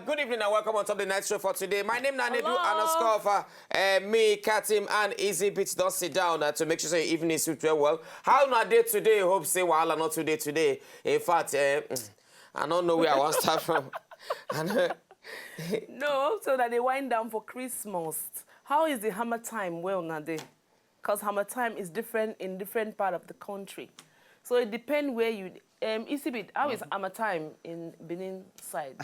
Good evening and welcome on Top of the Night Show for today. My name is Nedu and me, Katim, and Easy Beats don't sit down to make sure your evening is suit well. How not day today? Hope say while not today. In fact, I don't know where I want to start from. No, so that they wind down for Christmas. How is the hammer time well nowadays? Because hammer time is different in different part of the country. So it depends where you... Isibit, how is hammer time in Benin side?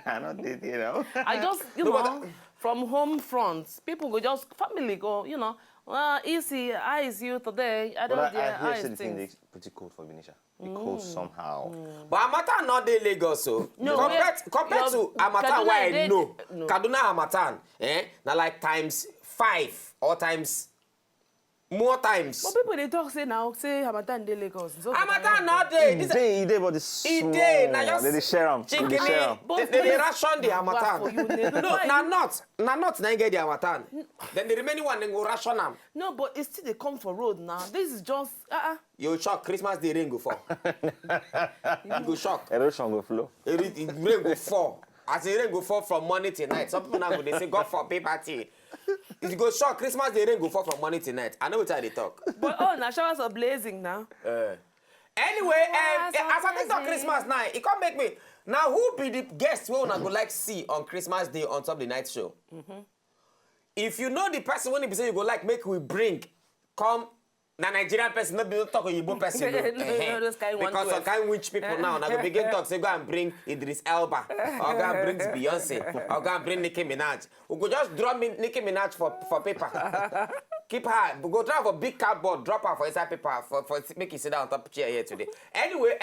I don't did, you know. I just, you know, from home front, people go just, family go, you know, well, easy, how is you today? I don't know, I hear the thing is pretty cold for Venetia. It cold somehow. But Hamatan not the Lagos, so no, compared to Hamatan, why I know, Kaduna Hamatan, now like times 5 or times more times. But people they talk say now, say Hamatan de Lagos. Hamatan not there. It but it's small. They share them. They ration the Hamatan. No, not get the Hamatan. Then the remaining one they go ration them. No, but it's still they come for road now. This is just You shock Christmas the rain go fall. You go shock. Erosion go flow. Rain go fall. As the rain go fall from morning till night. Some people now go they say God for paper tea. If you go short, Christmas the rain go fall from morning to night. I know what they talk. But now showers are blazing now. Anyway, as I think of Christmas now, it can't make me. Now, who be the guest we wanna go like see on Christmas Day on Top of the Night Show? If you know the person when you say you go like make we bring, come. Na Nigerian person, not be talk Igbo person. Because some kind rich people now go begin talk, say go and bring Idris Elba, or go and bring Beyonce, or go and bring Nicki Minaj. We go just drop Nicki Minaj for paper. Keep her, we go drop a big cardboard, drop her for inside paper for make you sit down on top of chair here today. Anyway,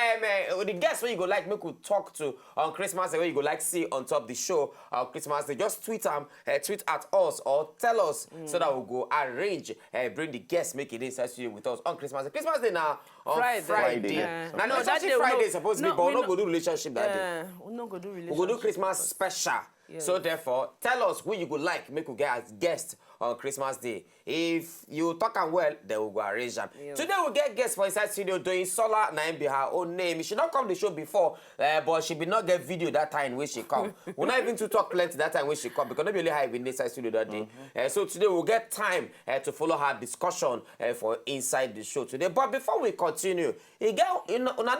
the guests where you go like make we talk to on Christmas Day, where you go like see on top of the show on Christmas Day, just tweet at us or tell us so that we'll go arrange bring the guests make it inside with us on Christmas Day. Christmas Day now on Friday. Now no, that day Friday is supposed to be, but we no go do relationship that day. We no go do relationship. We go do Christmas special. Yes. So therefore, tell us who you would like make we get as guest on Christmas Day. If you talk and well, then we'll go arrange them. Yes. Today we'll get guests for inside studio. Doyinsola, na be her own name. She not come the show before, but she be not get video that time when she come. We're not even to talk plenty that time when she come because not really high in inside studio that day. So today we'll get time to follow her discussion for inside the show today. But before we continue, you know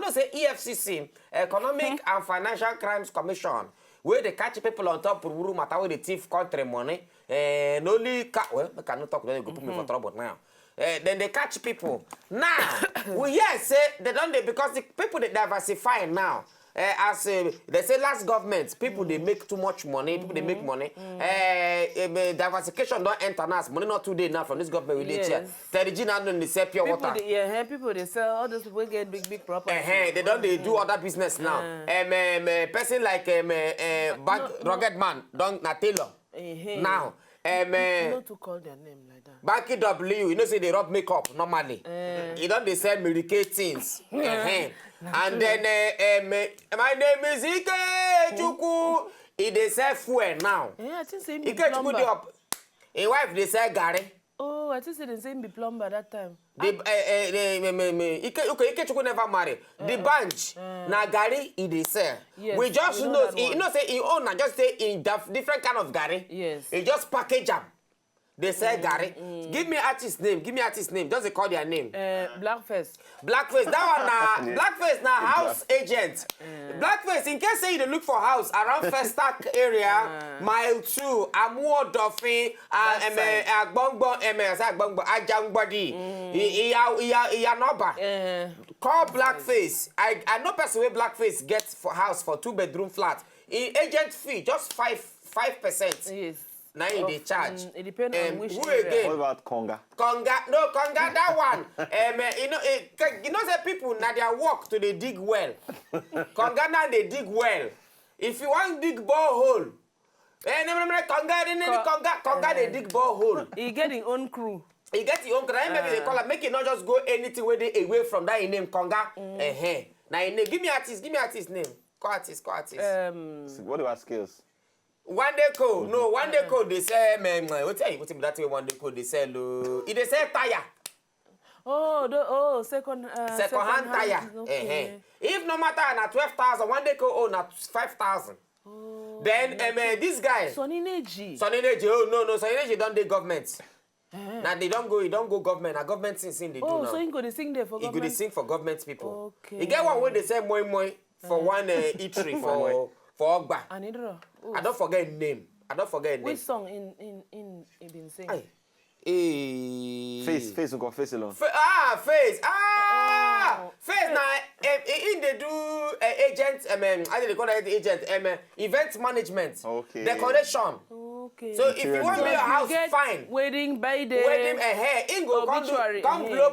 say EFCC, Economic and Financial Crimes Commission, where they catch people on top of the matter where they thief country money, and only well, I cannot talk to them, go put me for trouble now. Then they catch people. Now, we hear say they don't because the people they diversify now. As they say last government, people they make too much money, people they make money. Diversification don't enter now. Money not today now from this government with this year. They sell pure water. People they sell all those people get big property. They don't they do other business now. Person like rugged man, don't na Taylor. Now. Not to call their name like that. Banky W, you know say they rub makeup normally. You don't they sell Mary-Kay things. And then my name is Ike Chuku. They sell fuel now. Yeah, I think same Ike Chuku his wife they sell Gary. Oh, I think they same be plumber that time. Ike Chuku never marry. The bunch na Gary they sell. Yes, we just know you know say he own and just say in different kind of Gary. Yes. He just package them. They say Gary. Give me artist name. Give me artist name. Just they call their name. Blackface. Blackface. That one Blackface now house agent. Blackface. In case say you look for house around Festac area, Mile 2, Amuo Dolphin, Agbongbo, Ajangbody. Iya Noba. Call Blackface. I know person where Blackface gets for house for 2-bedroom flat. In agent fee just 5%. Yes. Now they charge. It depends on which who area. again? What about Conga? Conga, that one. You know the people now they walk to the dig well. Conga now they dig well. If you want dig borehole, Conga they dig borehole. He get his own crew. He get his own crew. Maybe they call it make it not just go anything where they away from that name Conga. Now give me artist name. Call artist. What about skills? One day code, no, one day code they say, what tell you, what that way one day code they sell, they say tire. Second hand tire. Okay. If no matter na 12,000, one day code na 5,000. Then this guy. Sonny Neji. Oh no, Sonny Neji don't do government. Now they don't go government. Now government sing they do now. Oh, so he go to sing there for government? He go to sing for government people. Okay. He get one where they say moi for one eatery for Ogba. I don't forget his name. Which song in he been singing? Face we got face alone. Face. Face now in they do agent how do they call it agent event management. Okay. Decoration. Okay. So if you want to make your house fine. Wedding by day. Wedding in go come blow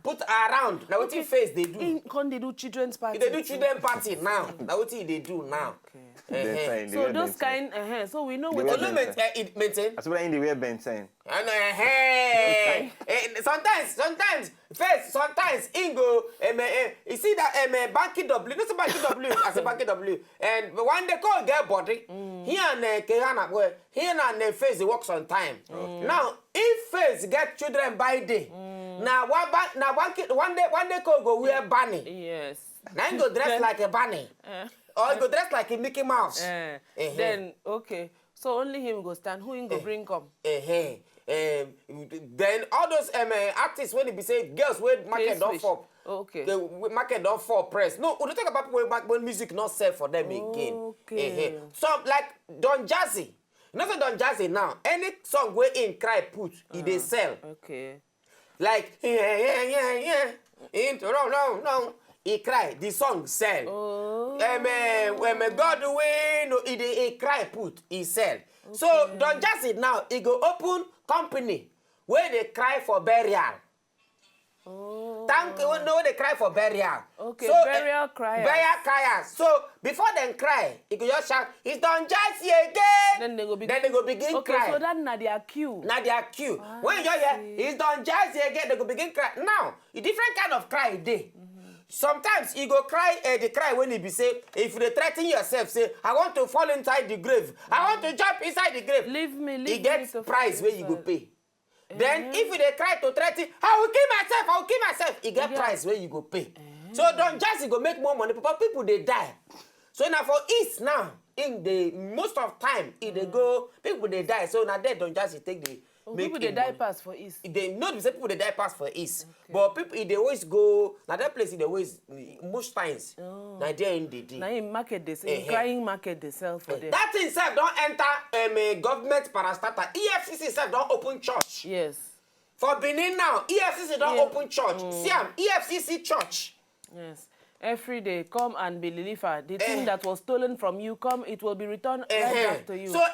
put around. Now what face they do? Can they do children's party? They do children party now. Now what they do now? So those kind so we know what it maintain. I suppose in the way Benton. And sometimes first in go you see that Banky W, not Banky W as a Banky W, and when they call get body here and Kehana boy here and face they works on time. Now if face get children by day, now one day call go wear bunny. Yes. Now you go dress like a bunny. Or you go dress like a Mickey Mouse. Then okay. So only him go stand. Who him go bring come? Then all those artists when they be say girls with market don't fall. Okay. The market don't fall press. No, we don't talk about people back when music not sell for them again. Okay. So like Don Jazzy. Not Don Jazzy now. Any song where in cry put, they sell. Okay. Like into no. He cry, the song sell. When God win, he cry put, he sell. Okay. So don't just it now, he go open company where they cry for burial. No, they cry for burial. Okay, so, burial criers. Burial criers. So before they cry, he go just shout, it's done just again. Then they go begin cry. Okay, so that's not their cue. Not their cue. When you hear, it's done just again, they go begin cry. Now, a different kind of cry day. Sometimes you go cry, they cry when you be say, if you threaten yourself, say, I want to fall inside the grave. I want to jump inside the grave. Leave me. He gets price where you go pay. Then if they cry to threaten, I will kill myself. He get price where you go pay. So don't just go make more money, but people they die. So now for East now, in the most of time, if they go, people they die. So now they don't just take the people they die pass for East. They know the people they die pass for East. Okay. But people they always go now that place they always most times. Now they in the day. Now in market they sell, crying market they sell for them. That thing self don't enter government parastatal. EFCC self don't open church. Yes. For Benin now, EFCC don't open church. Siam, EFCC church. Yes. Every day, come and be delivered. The thing that was stolen from you, come, it will be returned right back to you. So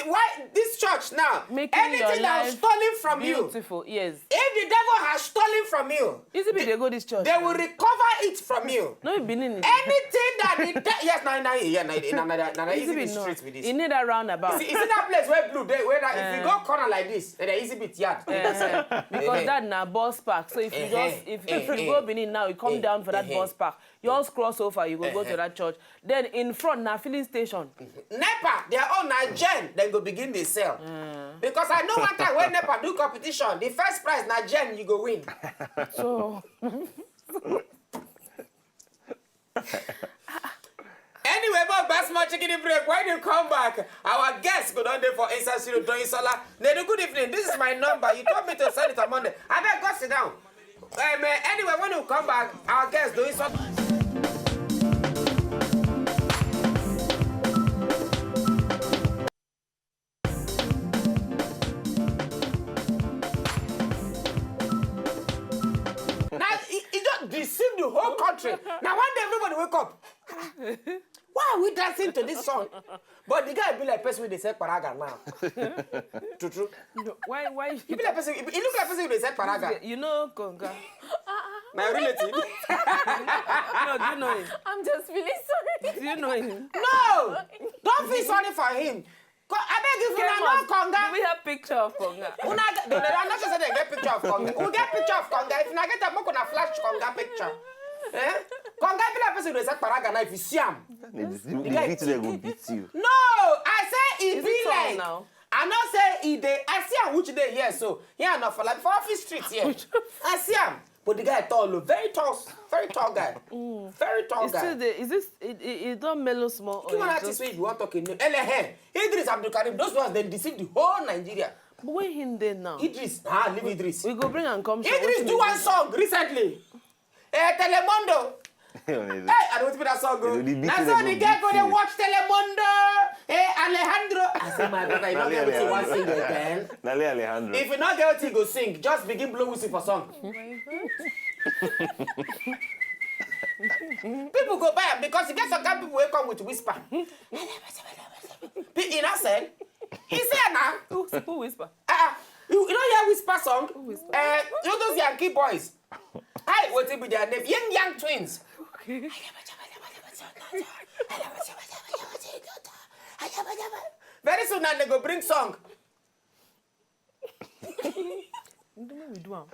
why this church now? Anything that was stolen from you. Beautiful, yes. If the devil has stolen from you, they go this church. They will recover it from you. No, it Benin. Anything that easy street with this. You need a roundabout. Is it that place where blue where if you go corner like this, then easy bit yard. Because that na bus park. So if you if you go Benin now, you come down for that bus park. You all cross over, you go to that church. Then in front, na filling station. NEPA, their own Gen, then go begin they sell. Because I know one time when NEPA do competition, the first prize na Gen, you go win. So anyway, but best much chicken break. When you come back, our guests go down there for Inside Studio Doyinsola. Nedu, good evening. This is my number. You told me to send it on Monday. I better go sit down. Anyway, when you come back, our guests Doyinsola. Deceive the whole country. Now one day everybody wake up. Why are we dancing to this song? But the guy be like person with the said paraga now. True. No, why? He be like person. He look like person with the said paraga. You know Konga. My relative. No, do you know him? I'm just feeling sorry. Do you know him? No, don't feel sorry for him. I beg you, if you know Konga. Do we have picture of Konga? I'm not just saying they get picture of Konga. We get picture of Konga. If you not get a book on a flash Konga picture. Konga be like person with a paraga now if you see him. The beat they will beat you. No, I say he be like. Now? I not say he dey. I see him which day here so. Here not for like for office street here. I see him. But the guy tall, very tall guy. Very tall guy. Is this it don't mellow small? Come on, artist, if you want to talk in Idris Abdul Karim, those ones then deceive the whole Nigeria. But where him there now? Idris, leave Idris. We go bring and come. Idris do one song recently. Telemundo. Hey, I don't know that song go. That's how the guy go to watch Telemundo. Hey, Alejandro. I say, my brother, you don't get what you want to sing again. Nale Alejandro. If you not get what you go sing, just begin blow whistle for song. People go buy because you get some kind of people who come with whisper. In a sense, he said now. Who whisper? You don't hear whisper song? Who whisper? You know those Yankee boys. Hi, what will be their name? Young twins. Okay. Very soon now they go bring song. We do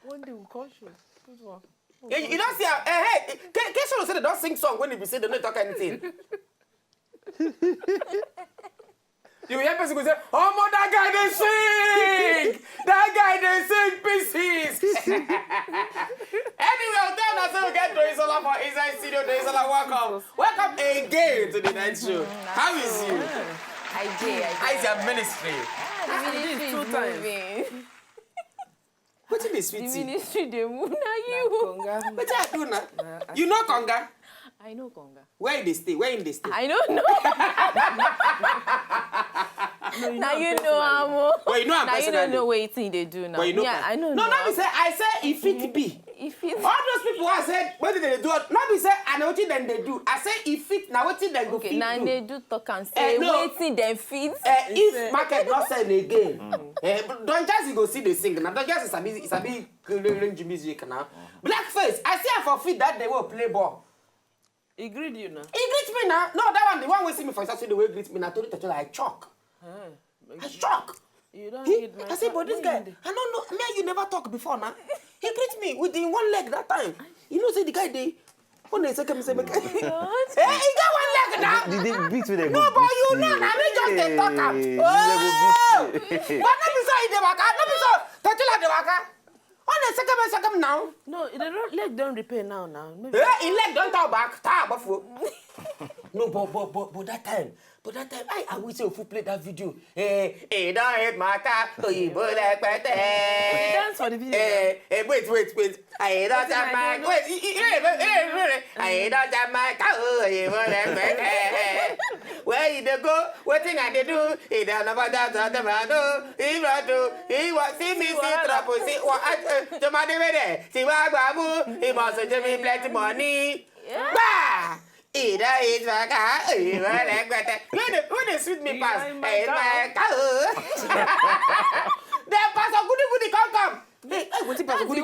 one day we'll call you. You don't see hey, Kesho say they don't sing song when they say they don't talk anything. You hear person go say, oh, but that guy they sing! That guy they sing pieces! Anyway, I'll tell us we get Doyinsola for Inside Studio. Doyinsola, welcome. Welcome again to the night show. How is you? I did. How is your ministry? The ministry is moving. What is this, The sweetie? ministry, they move. Now you. What you do now? You know Conga? I know Conga. Where they stay? Where in they stay? I don't know. Now you know, Amo. But you know I'm Now you personally. don't know what they do now. But you know, yeah, I know. No, not be say. I say if it be. If it's All those people who said what did they do? Not be say I know what then they do. I say if it now what then go okay, fit now do. they do talk and say no. waiting them feet. If market not sell again, don't just you go see the sing. Now don't just it's a big range music now. Blackface, I see her for feet that they will play ball. He greet you now. He greets me now. No, that one, the one we see me for instance, the way he greets me now, told it I chalk. I shock. You don't He, need my I said, but this guy, I don't know, me and you never talk before now. He greets me with the one leg that time. You know, say the guy, they, when they say, come say, hey, he got one leg now. Did they beat with them? No, but you know, now they just they talk am. Oh! But not be so in the waka, not be so, touch like the waka. On the second now. No, the leg don't repair now. Maybe. In leg don't talk back, talk before. No, but that time, I wish you would play that video. Hey, don't hit my car, so you put like that. Dance for the video. Wait. I don't have my, I don't have my car, you put like that. Where you go, what thing I do, he don't know about that, he was, see me, see trouble, see what, the money there, see what, he must give me plenty money. Bah! Ida is my car, you like that. When they sweet me pass, my car. Then pass a goody come. Hey, what's it pass a goody?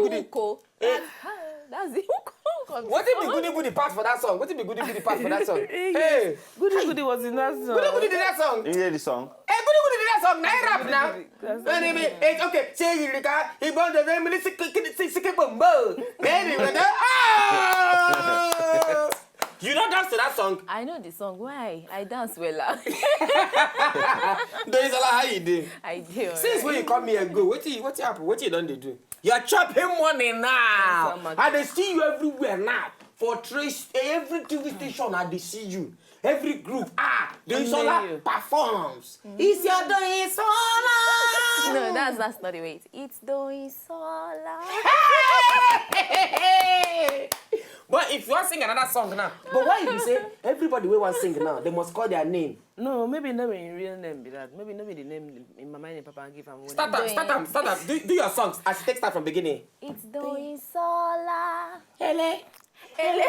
That's the hook. What if the goody pass for that song? What if the goody pass for that song? Hey, Goody was in that song. Goody did that song. You hear the song? Hey, goody did that song. Now rap now. It's okay. Say you got he born the family sick bombo. You don't dance to that song? I know the song. Why? I dance well. Doyinsola, how you doing? I do. Since when you come here and go, what happened? What you done they do? You're chopping money now. And they see you everywhere now. For trace, every TV station and they see you. Every group, Doyinsola performs. It's your Doyinsola. No, that's not the way. It's Doyinsola. But if you want to sing another song now, but why you say everybody will want to sing now? They must call their name. No, maybe not in real name be that. Maybe not the name in my mind and Papa give him. Start up. Do your songs. I should take start from beginning. It's Doyinsola. Hele,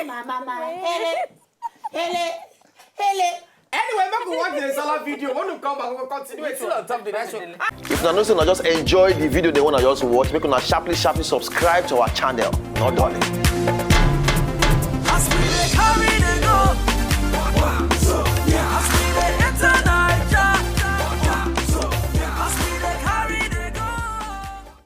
mama, hele. Anyway, make we watch the Doyinsola video. When we come back, we will continue. It's still on top of the next show. If you know, just enjoy the video they want to just watch, make una sharply subscribe to our channel. Not darling.